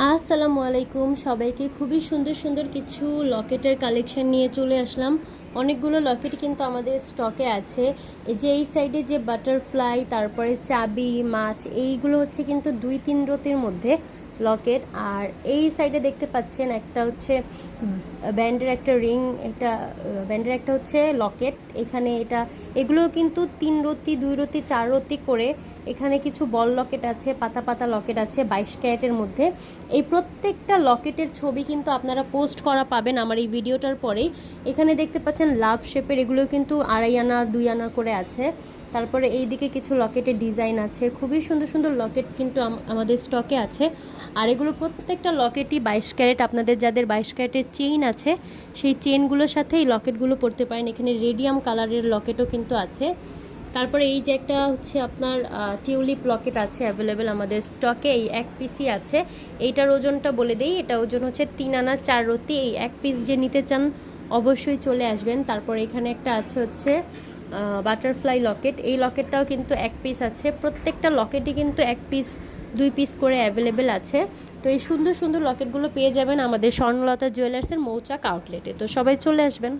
আসসালামু আলাইকুম সবাইকে। খুবই সুন্দর সুন্দর কিছু লকেটের কালেকশন নিয়ে চলে আসলাম। অনেকগুলো লকেট কিন্তু আমাদের স্টকে আছে। এই যে এই সাইডে যে বাটারফ্লাই, তারপরে চাবি, মাছ, এইগুলো হচ্ছে কিন্তু 2-3 রতির মধ্যে লকেট। আর এই সাইডে দেখতে পাচ্ছেন একটা হচ্ছে ব্যান্ডের একটা রিং, এটা ব্যান্ডের একটা হচ্ছে লকেট। এখানে এগুলো কিন্তু 3 রতি, 2 রতি, 4 রতি করে। এখানে কিছু বল লকেট আছে, পাতা পাতা লকেট আছে 22 ক্যারেটের মধ্যে। এই প্রত্যেকটা লকেটের ছবি কিন্তু আপনারা পোস্ট করা পাবেন আমার এই ভিডিওটার পরেই। এখানে দেখতে পাচ্ছেন লাভ শেপের, এগুলো কিন্তু 2.5 আনা 2 আনা করে আছে। তারপরে এই দিকে কিছু লকেটের ডিজাইন আছে, খুবই সুন্দর সুন্দর লকেট কিন্তু আমাদের স্টকে আছে। আর এগুলো প্রত্যেকটা লকেটই 22 ক্যারেট। আপনাদের যাদের 22 ক্যারেটের চেইন আছে, সেই চেইনগুলোর সাথে এই লকেটগুলো পরতে পারেন। এখানে রেডিয়াম কালারের লকেটও কিন্তু আছে। তারপরে এই যে একটা হচ্ছে আপনার টিউলিপ লকেট আছে অ্যাভেলেবেল আমাদের স্টকে, এই এক পিসই আছে। এইটার ওজনটা বলে দেই, এটা ওজন হচ্ছে 3 আনা 4 রতি। এই এক পিস যে নিতে চান অবশ্যই চলে আসবেন। তারপর এখানে একটা আছে হচ্ছে বাটারফ্লাই লকেট, এই লকেটটাও কিন্তু এক পিস আছে। প্রত্যেকটা লকেটই কিন্তু এক পিস 2 পিস করে অ্যাভেলেবেল আছে। তো এই সুন্দর সুন্দর লকেটগুলো পেয়ে যাবেন আমাদের স্বর্ণলতা জুয়েলার্সের মৌচাক আউটলেটে। তো সবাই চলে আসবেন।